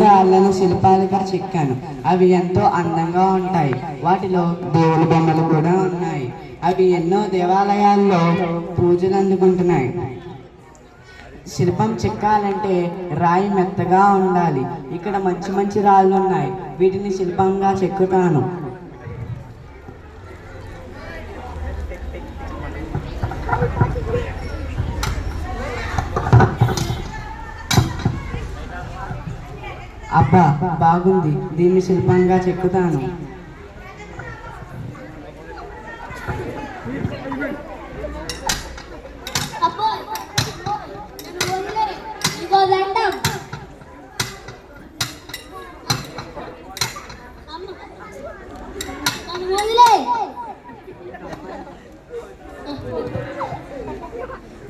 రాళ్లను శిల్పాలుగా చెక్కాను. అవి ఎంతో అందంగా ఉంటాయి. వాటిలో దేవుడి బొమ్మలు కూడా ఉన్నాయి. అవి ఎన్నో దేవాలయాల్లో పూజలు అందుకుంటున్నాయి. శిల్పం చెక్కాలంటే రాయి మెత్తగా ఉండాలి. ఇక్కడ మంచి మంచి రాళ్ళు ఉన్నాయి. వీటిని శిల్పంగా చెక్కుతాను. అబ్బా, బాగుంది. దీన్ని శిల్పంగా చెక్కుతాను.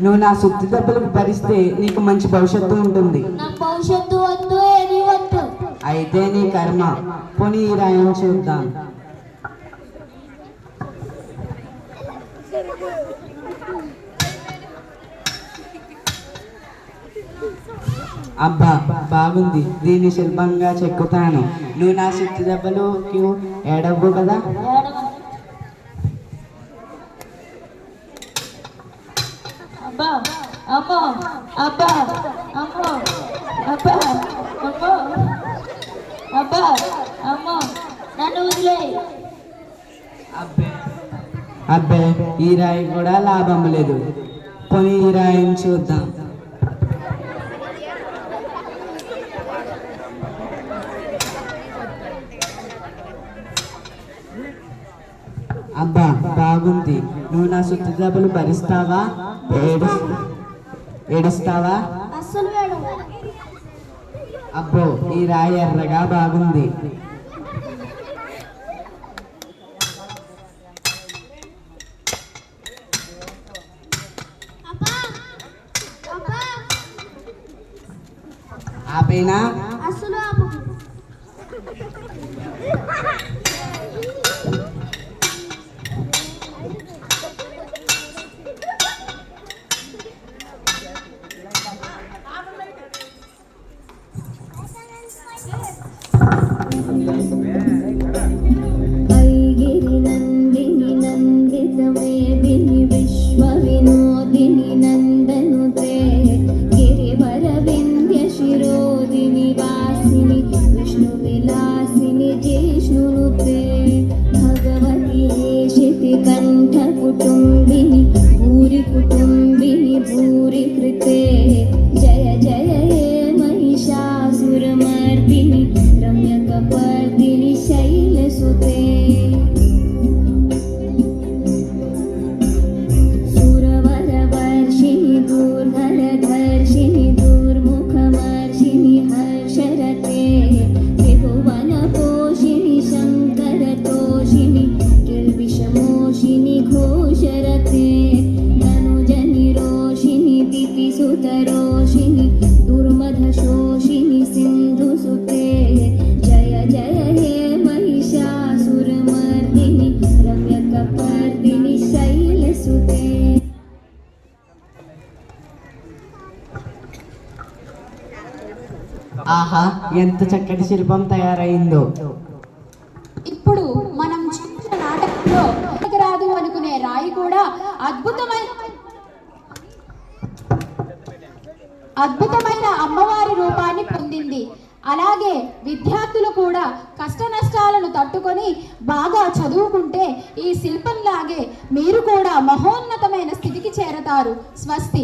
నువ్వు నా సుత్తి దెబ్బలకు భరిస్తే నీకు మంచి భవిష్యత్తు ఉంటుంది. అయితే నీ కర్మ. పోనీ ఈ రాయను చూద్దాం. అబ్బా, బాగుంది. దీన్ని శిల్పంగా చెక్కుతాను. నువ్వు నా సుత్తి దెబ్బలకు ఏడవ్వు కదా. అబ్బే, ఈ రాయి కూడా లాభం లేదు. పోనీ ఈ రాయిని చూద్దాం. అబ్బా, బాగుంది. నువ్వు నా సుత్తి దెబ్బలు భరిస్తావా, ఏడుస్తావా? అబ్బో, ఈ రాయి ఎర్రగా బాగుంది. ఆపేనా? ఆహా, ఎంత చక్కటి శిల్పం తయారైందో. ఇప్పుడు మనం చూసిన నాటకంలో రాదు అనుకునే రాయి కూడా అద్భుతమైన అమ్మవారి రూపాన్ని పొందింది. అలాగే విద్యార్థులు కూడా కష్ట నష్టాలను తట్టుకొని బాగా చదువుకుంటే ఈ శిల్పంలాగే మీరు కూడా మహోన్నతమైన స్థితికి చేరతారు. స్వస్తి.